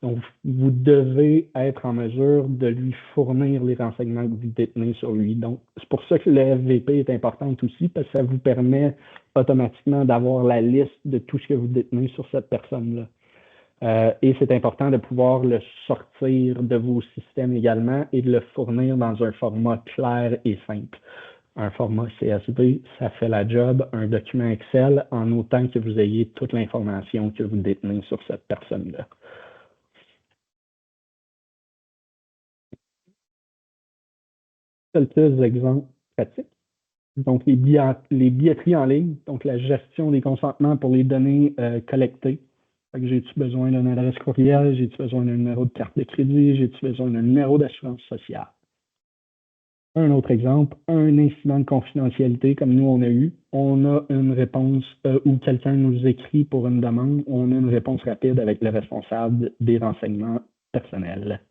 Donc, vous devez être en mesure de lui fournir les renseignements que vous détenez sur lui. Donc, c'est pour ça que le FVP est importante aussi, parce que ça vous permet automatiquement d'avoir la liste de tout ce que vous détenez sur cette personne-là. Et c'est important de pouvoir le sortir de vos systèmes également et de le fournir dans un format clair et simple. Un format CSV, ça fait la job. Un document Excel, en autant que vous ayez toute l'information que vous détenez sur cette personne-là. Quelques exemples pratiques. Donc, les billetteries en ligne, donc la gestion des consentements pour les données collectées. J'ai-tu besoin d'une adresse courriel? J'ai-tu besoin d'un numéro de carte de crédit? J'ai-tu besoin d'un numéro d'assurance sociale? Un autre exemple, un incident de confidentialité comme nous on a eu. On a une réponse où quelqu'un nous écrit pour une demande. On a une réponse rapide avec le responsable des renseignements personnels.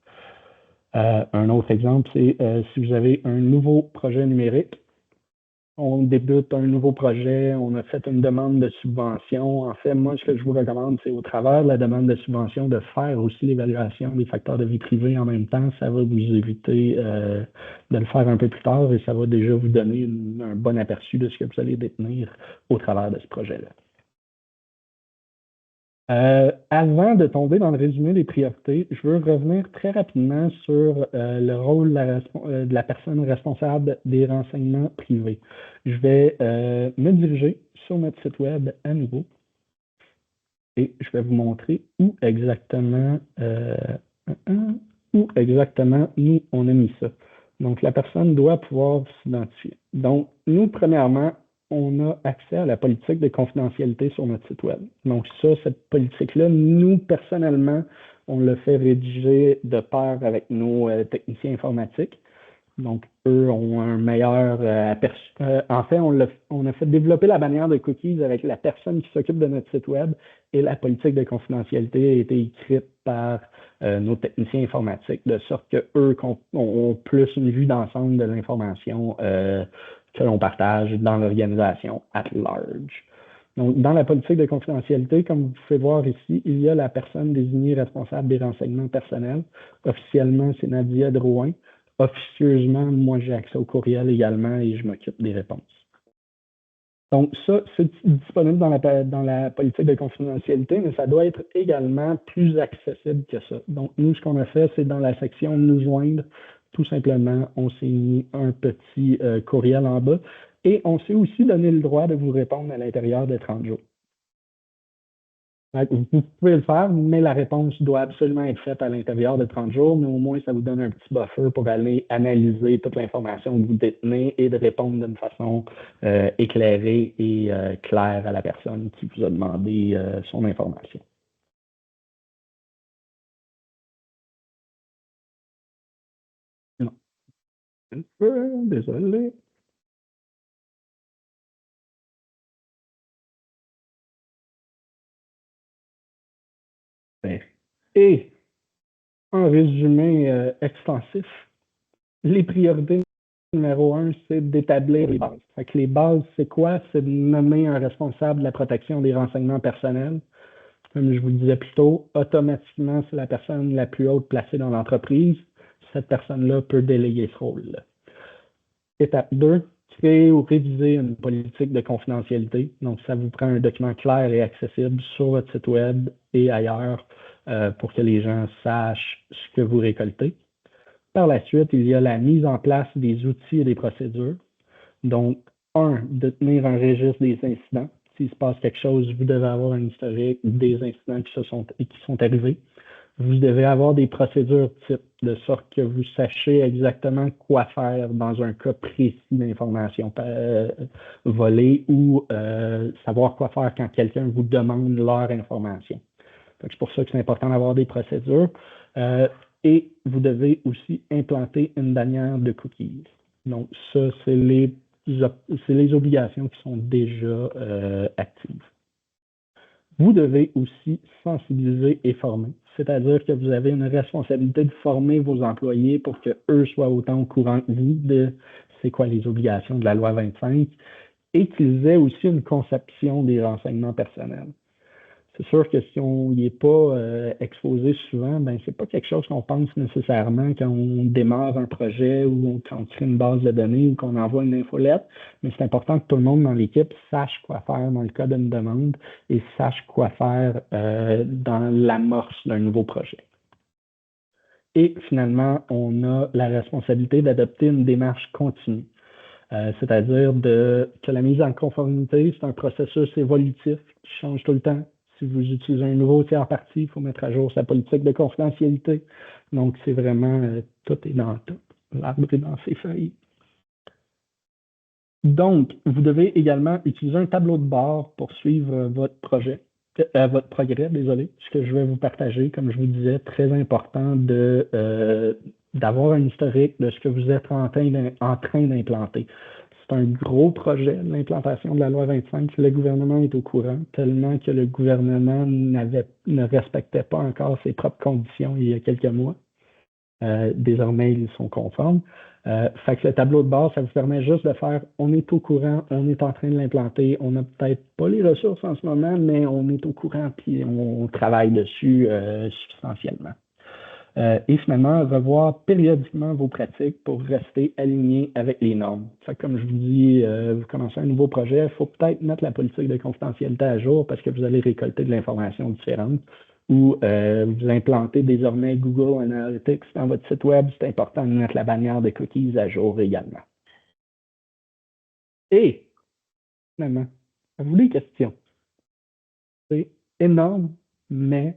Un autre exemple, c'est si vous avez un nouveau projet numérique, on débute un nouveau projet, on a fait une demande de subvention. En fait, moi, ce que je vous recommande, c'est au travers de la demande de subvention, de faire aussi l'évaluation des facteurs de vie privée en même temps. Ça va vous éviter de le faire un peu plus tard et ça va déjà vous donner un bon aperçu de ce que vous allez détenir au travers de ce projet-là. Avant de tomber dans le résumé des priorités, je veux revenir très rapidement sur le rôle de la personne responsable des renseignements privés. Je vais me diriger sur notre site web à nouveau et je vais vous montrer où exactement nous on a mis ça. Donc, la personne doit pouvoir s'identifier. Donc, nous, premièrement, on a accès à la politique de confidentialité sur notre site web. Donc ça, cette politique-là, nous, personnellement, on l'a fait rédiger de pair avec nos techniciens informatiques. Donc, eux ont un meilleur aperçu. En fait, on a fait développer la bannière de cookies avec la personne qui s'occupe de notre site web et la politique de confidentialité a été écrite par nos techniciens informatiques, de sorte qu'eux ont plus une vue d'ensemble de l'information que l'on partage dans l'organisation at large. Donc, dans la politique de confidentialité, comme vous pouvez voir ici, il y a la personne désignée responsable des renseignements personnels. Officiellement, c'est Nadia Drouin. Officieusement, moi, j'ai accès au courriel également et je m'occupe des réponses. Donc, ça, c'est disponible dans la politique de confidentialité, mais ça doit être également plus accessible que ça. Donc, nous, ce qu'on a fait, c'est dans la section Nous joindre, tout simplement, on s'est mis un petit courriel en bas et on s'est aussi donné le droit de vous répondre à l'intérieur de 30 jours. Vous pouvez le faire, mais la réponse doit absolument être faite à l'intérieur de 30 jours, mais au moins, ça vous donne un petit buffer pour aller analyser toute l'information que vous détenez et de répondre d'une façon éclairée et claire à la personne qui vous a demandé son information. Non. Un peu, désolé. Et un résumé extensif, les priorités numéro un, c'est d'établir les bases. Fait que les bases, c'est quoi? C'est de nommer un responsable de la protection des renseignements personnels. Comme je vous le disais plus tôt, automatiquement, c'est la personne la plus haute placée dans l'entreprise. Cette personne-là peut déléguer ce rôle-là. Étape 2, créer ou réviser une politique de confidentialité. Donc, ça vous prend un document clair et accessible sur votre site web et ailleurs pour que les gens sachent ce que vous récoltez. Par la suite, il y a la mise en place des outils et des procédures. Donc, de tenir un registre des incidents. S'il se passe quelque chose, vous devez avoir un historique des incidents qui sont arrivés. Vous devez avoir des procédures types, de sorte que vous sachiez exactement quoi faire dans un cas précis d'information volée ou savoir quoi faire quand quelqu'un vous demande leur information. C'est pour ça que c'est important d'avoir des procédures. Et vous devez aussi implanter une bannière de cookies. Donc, ça, c'est les obligations qui sont déjà actives. Vous devez aussi sensibiliser et former, c'est-à-dire que vous avez une responsabilité de former vos employés pour qu'eux soient autant au courant que vous de c'est quoi les obligations de la loi 25 et qu'ils aient aussi une conception des renseignements personnels. C'est sûr que si on n'y est pas exposé souvent, ben c'est pas quelque chose qu'on pense nécessairement quand on démarre un projet ou quand on crée une base de données ou qu'on envoie une infolette, mais c'est important que tout le monde dans l'équipe sache quoi faire dans le cas d'une demande et sache quoi faire dans l'amorce d'un nouveau projet. Et finalement, on a la responsabilité d'adopter une démarche continue. C'est-à-dire que la mise en conformité, c'est un processus évolutif qui change tout le temps. Si vous utilisez un nouveau tiers parti, il faut mettre à jour sa politique de confidentialité. Donc, c'est vraiment tout est dans tout. L'arbre est dans ses feuilles. Donc, vous devez également utiliser un tableau de bord pour suivre votre progrès, désolé. Ce que je vais vous partager, comme je vous disais, très important d'avoir un historique de ce que vous êtes en train d'implanter. C'est un gros projet, l'implantation de la loi 25. Le gouvernement est au courant, tellement que le gouvernement ne respectait pas encore ses propres conditions il y a quelques mois. Désormais, ils sont conformes. Fait que le tableau de bord, ça vous permet juste de faire, on est au courant, on est en train de l'implanter, on n'a peut-être pas les ressources en ce moment, mais on est au courant puis on travaille dessus substantiellement. Et finalement, revoir périodiquement vos pratiques pour rester aligné avec les normes. Fait que comme je vous dis, vous commencez un nouveau projet, il faut peut-être mettre la politique de confidentialité à jour parce que vous allez récolter de l'information différente ou vous implantez désormais Google Analytics dans votre site web, c'est important de mettre la bannière de cookies à jour également. Et finalement, à vous les questions. C'est énorme, mais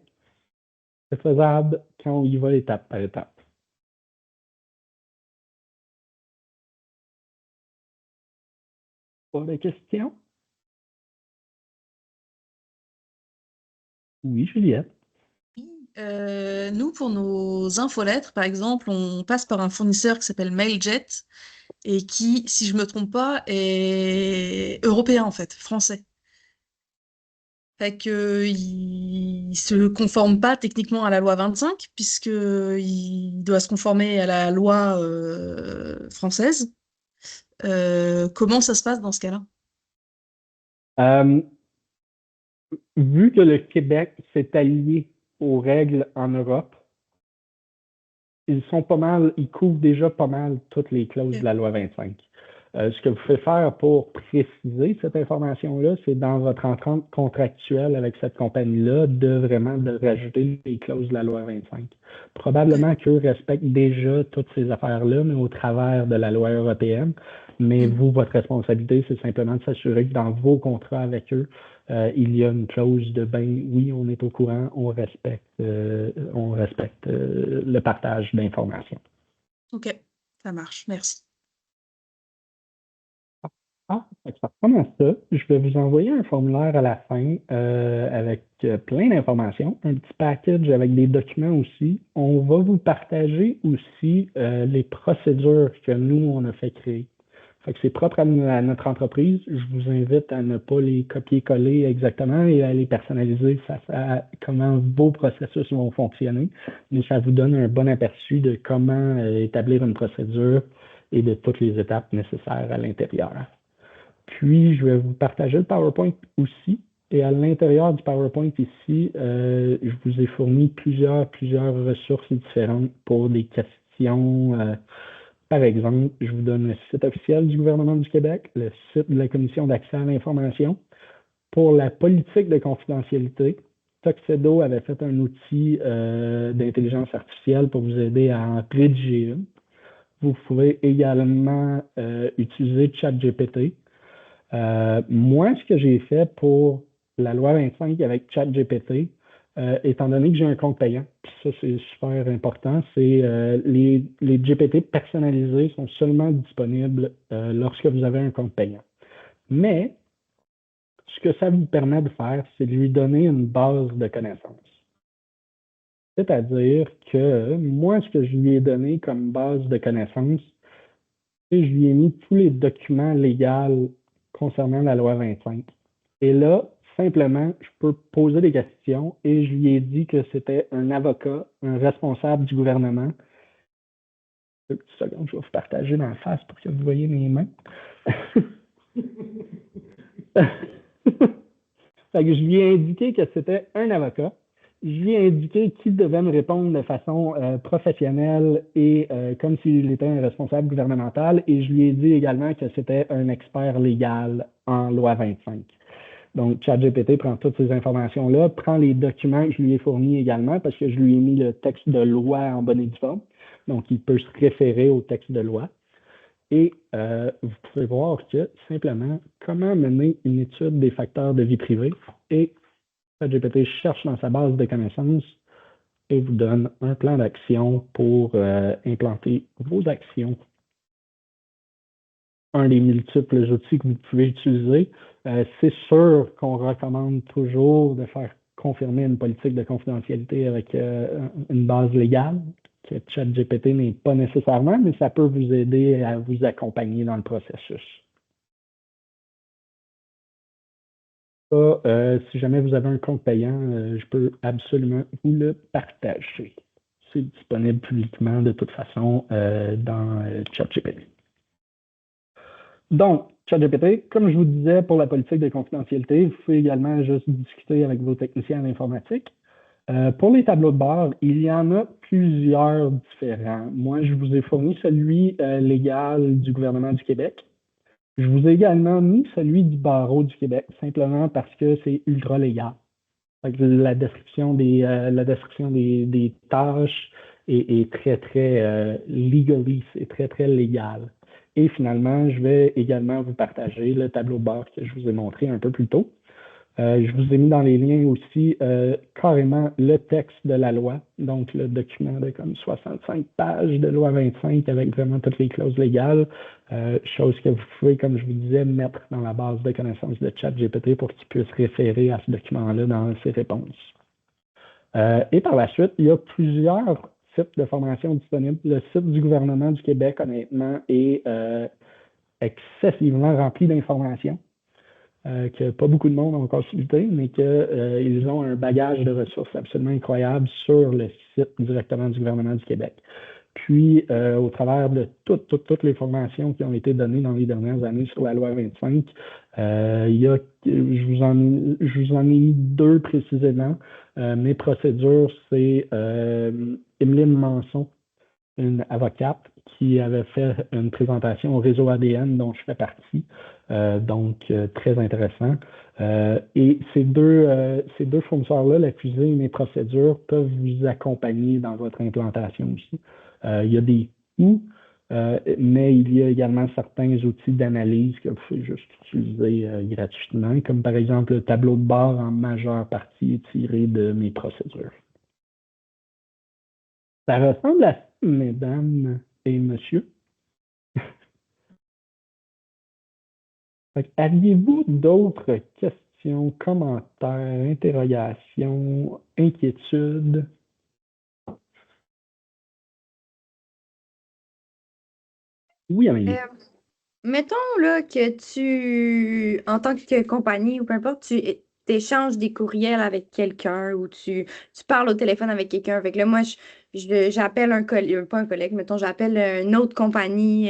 c'est faisable quand on y va étape par étape. Pas de questions? Oui, Juliette. Nous, pour nos infolettres, par exemple, on passe par un fournisseur qui s'appelle Mailjet et qui, si je me trompe pas, est européen en fait, français. Fait que il se conforme pas techniquement à la loi 25 puisque il doit se conformer à la loi française. Comment ça se passe dans ce cas-là? vu que le Québec s'est allié aux règles en Europe, ils couvrent déjà pas mal toutes les clauses de la loi 25. Ce que vous faites faire pour préciser cette information-là, c'est dans votre entente contractuelle avec cette compagnie-là de rajouter les clauses de la loi 25. Probablement qu'eux respectent déjà toutes ces affaires-là, mais au travers de la loi européenne. Mais vous, votre responsabilité, c'est simplement de s'assurer que dans vos contrats avec eux, il y a une clause de oui, on est au courant, on respecte le partage d'informations. OK, ça marche, merci. Ça ressemble à ça. Je vais vous envoyer un formulaire à la fin avec plein d'informations, un petit package avec des documents aussi. On va vous partager aussi les procédures que nous, on a fait créer. Fait que c'est propre à notre entreprise. Je vous invite à ne pas les copier-coller exactement et à les personnaliser face à comment vos processus vont fonctionner. Mais ça vous donne un bon aperçu de comment établir une procédure et de toutes les étapes nécessaires à l'intérieur. Puis, je vais vous partager le PowerPoint aussi. Et à l'intérieur du PowerPoint ici, je vous ai fourni plusieurs ressources différentes pour des questions. Par exemple, je vous donne le site officiel du gouvernement du Québec, le site de la Commission d'accès à l'information. Pour la politique de confidentialité, Tuxedo avait fait un outil d'intelligence artificielle pour vous aider à en rédiger une. Vous pouvez également utiliser ChatGPT. Moi, ce que j'ai fait pour la loi 25 avec ChatGPT, étant donné que j'ai un compte payant, puis ça c'est super important, c'est les GPT personnalisés sont seulement disponibles lorsque vous avez un compte payant. Mais ce que ça vous permet de faire, c'est de lui donner une base de connaissances. C'est-à-dire que moi, ce que je lui ai donné comme base de connaissances, c'est que je lui ai mis tous les documents légaux concernant la loi 25. Et là, simplement, je peux poser des questions et je lui ai dit que c'était un avocat, un responsable du gouvernement. Une petite seconde, je vais vous partager dans la face pour que vous voyez mes mains. Fait que je lui ai indiqué que c'était un avocat. Je lui ai indiqué qu'il devait me répondre de façon professionnelle et comme s'il était un responsable gouvernemental. Et je lui ai dit également que c'était un expert légal en loi 25. Donc, ChatGPT prend toutes ces informations-là, prend les documents que je lui ai fournis également parce que je lui ai mis le texte de loi en bonne et due forme. Donc, il peut se référer au texte de loi. Et vous pouvez voir que simplement, comment mener une étude des facteurs de vie privée. Et ChatGPT cherche dans sa base de connaissances et vous donne un plan d'action pour implanter vos actions. Un des multiples outils que vous pouvez utiliser. C'est sûr qu'on recommande toujours de faire confirmer une politique de confidentialité avec une base légale, que ChatGPT n'est pas nécessairement, mais ça peut vous aider à vous accompagner dans le processus. Ça, si jamais vous avez un compte payant, je peux absolument vous le partager. C'est disponible publiquement de toute façon dans ChatGPT. Donc, ChatGPT, comme je vous disais, pour la politique de confidentialité, vous pouvez également juste discuter avec vos techniciens en informatique. Pour les tableaux de bord, il y en a plusieurs différents. Moi, je vous ai fourni celui légal du gouvernement du Québec. Je vous ai également mis celui du barreau du Québec, simplement parce que c'est ultra légal. La description des tâches est très legally, c'est très légal. Et finalement, je vais également vous partager le tableau de bord que je vous ai montré un peu plus tôt. Je vous ai mis dans les liens aussi carrément le texte de la loi, donc le document de comme 65 pages de loi 25 avec vraiment toutes les clauses légales, chose que vous pouvez, comme je vous disais, mettre dans la base de connaissances de ChatGPT pour qu'il puisse référer à ce document-là dans ses réponses. Et par la suite, il y a plusieurs sites de formation disponibles. Le site du gouvernement du Québec, honnêtement, est excessivement rempli d'informations. Que pas beaucoup de monde ont consulté, mais qu'ils ont un bagage de ressources absolument incroyable sur le site directement du gouvernement du Québec. Puis, au travers de toutes les formations qui ont été données dans les dernières années sur la loi 25, Je vous en ai mis deux précisément. Mes procédures, c'est Emeline Manson, une avocate qui avait fait une présentation au réseau ADN dont je fais partie, donc très intéressant. Et ces deux fournisseurs-là, la fusée et mes procédures, peuvent vous accompagner dans votre implantation aussi. Il y a des coûts, mais il y a également certains outils d'analyse que vous pouvez juste utiliser gratuitement, comme par exemple le tableau de bord en majeure partie est tiré de mes procédures. Ça ressemble à ça, mesdames et messieurs. Aviez-vous d'autres questions, commentaires, interrogations, inquiétudes? Oui, Amélie. Mettons là que en tant que compagnie ou peu importe, tu échanges des courriels avec quelqu'un ou tu parles au téléphone avec quelqu'un. Fait que là, moi, j'appelle un collègue, pas un collègue, mettons, j'appelle une autre compagnie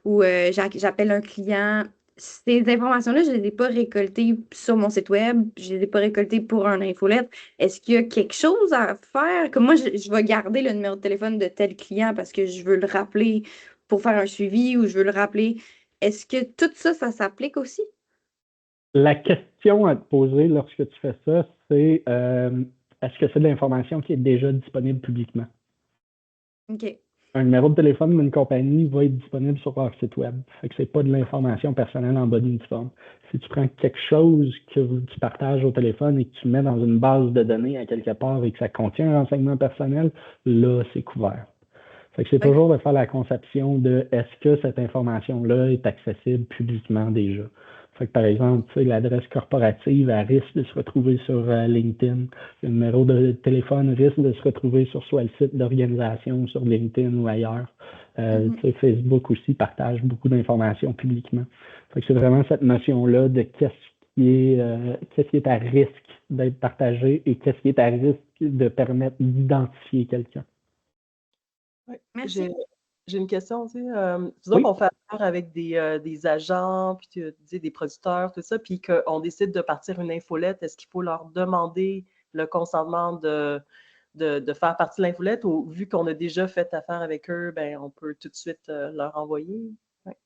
ou j'appelle un client. Ces informations-là, je ne les ai pas récoltées sur mon site web, je ne les ai pas récoltées pour un infolettre. Est-ce qu'il y a quelque chose à faire? Comme moi, je vais garder le numéro de téléphone de tel client parce que je veux le rappeler pour faire un suivi ou je veux le rappeler. Est-ce que tout ça, ça s'applique aussi? La question à te poser lorsque tu fais ça, c'est est-ce que c'est de l'information qui est déjà disponible publiquement? OK. Un numéro de téléphone d'une compagnie va être disponible sur leur site web. Fait que c'est pas de l'information personnelle en bonne forme. Si tu prends quelque chose que tu partages au téléphone et que tu mets dans une base de données à quelque part et que ça contient un renseignement personnel, là, c'est couvert. Fait que c'est toujours de faire la conception de est-ce que cette information-là est accessible publiquement déjà. Fait que par exemple, l'adresse corporative, elle risque de se retrouver sur LinkedIn. Le numéro de téléphone risque de se retrouver sur soit le site d'organisation, sur LinkedIn ou ailleurs. Facebook aussi partage beaucoup d'informations publiquement. Fait que c'est vraiment cette notion-là de qu'est-ce qui est à risque d'être partagé et qu'est-ce qui est à risque de permettre d'identifier quelqu'un. Oui. Merci. J'ai une question, disons Oui. qu'on fait affaire avec des agents, puis tu dis des producteurs, tout ça, puis qu'on décide de partir une infolette, est-ce qu'il faut leur demander le consentement de faire partie de l'infolette ou vu qu'on a déjà fait affaire avec eux, ben on peut tout de suite leur envoyer? Ouais.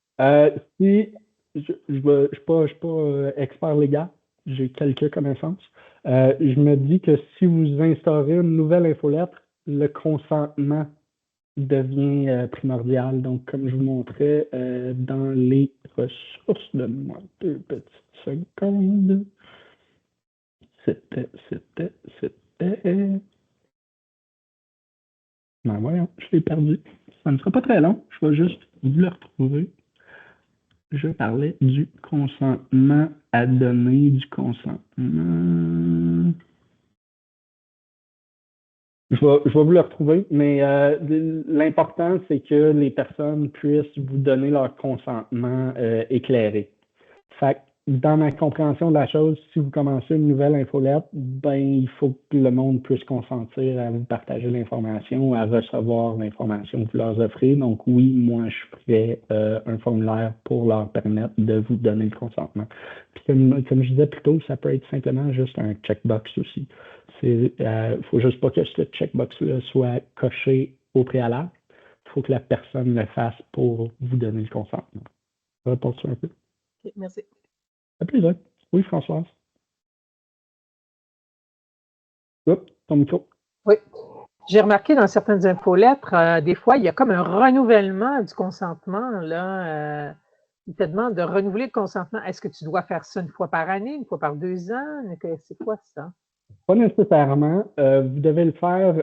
Si je ne suis pas expert légal, j'ai quelques connaissances. Je me dis que si vous instaurez une nouvelle infolettre, le consentement devient primordial. Donc, comme je vous montrais dans les ressources, donne-moi 2 petites secondes. C'était. Ben voyons, je l'ai perdu. Ça ne sera pas très long. Je vais juste vous le retrouver. Je parlais du consentement à donner, du consentement. Je vais vous le retrouver, mais l'important, c'est que les personnes puissent vous donner leur consentement éclairé. Fait que, dans ma compréhension de la chose, si vous commencez une nouvelle infolette, ben, il faut que le monde puisse consentir à vous partager l'information, à recevoir l'information que vous leur offrez. Donc oui, moi, je ferais un formulaire pour leur permettre de vous donner le consentement. Puis comme je disais plus tôt, ça peut être simplement juste un checkbox aussi. Il ne faut juste pas que ce checkbox-là soit coché au préalable. Il faut que la personne le fasse pour vous donner le consentement. Réponds-tu un peu? OK, merci. Ça fait plaisir. Oui, Françoise. Oups, ton micro. Oui. J'ai remarqué dans certaines infolettres, des fois, il y a comme un renouvellement du consentement. Là, ils te demandent de renouveler le consentement. Est-ce que tu dois faire ça une fois par année, une fois par 2 ans? C'est quoi ça? Pas nécessairement. Vous devez le faire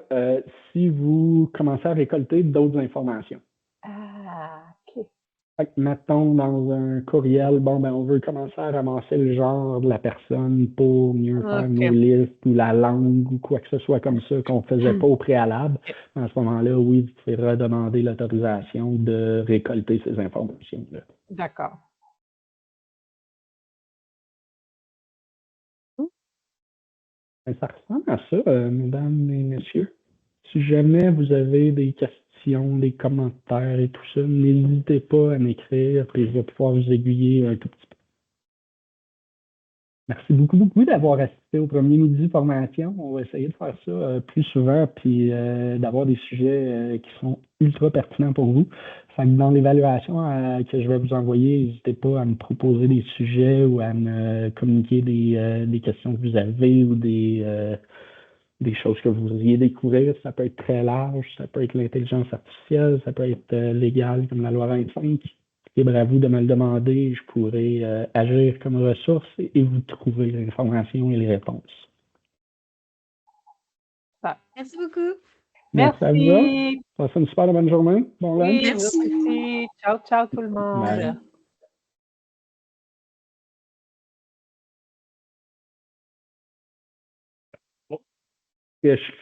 si vous commencez à récolter d'autres informations. Ah, OK. Fait que, mettons, dans un courriel, bon, ben, on veut commencer à ramasser le genre de la personne pour mieux faire nos listes ou la langue ou quoi que ce soit comme ça qu'on ne faisait pas au préalable. À ce moment-là, oui, vous pouvez redemander l'autorisation de récolter ces informations-là. D'accord. Ça ressemble à ça, mesdames et messieurs. Si jamais vous avez des questions, des commentaires et tout ça, n'hésitez pas à m'écrire et je vais pouvoir vous aiguiller un tout petit peu. Merci beaucoup d'avoir assisté au premier midi formation. On va essayer de faire ça plus souvent, puis d'avoir des sujets qui sont ultra pertinents pour vous. Fait que dans l'évaluation que je vais vous envoyer, n'hésitez pas à me proposer des sujets ou à me communiquer des questions que vous avez ou des choses que vous voudriez découvrir. Ça peut être très large, ça peut être l'intelligence artificielle, ça peut être légal comme la loi 25. Libre à vous de me le demander, je pourrais agir comme ressource et vous trouver l'information et les réponses. Merci beaucoup. Merci à vous. Merci. Passez une super bonne journée. Bon lunch. Oui, nous Merci. aussi. Ciao, ciao tout le monde. Bye. Je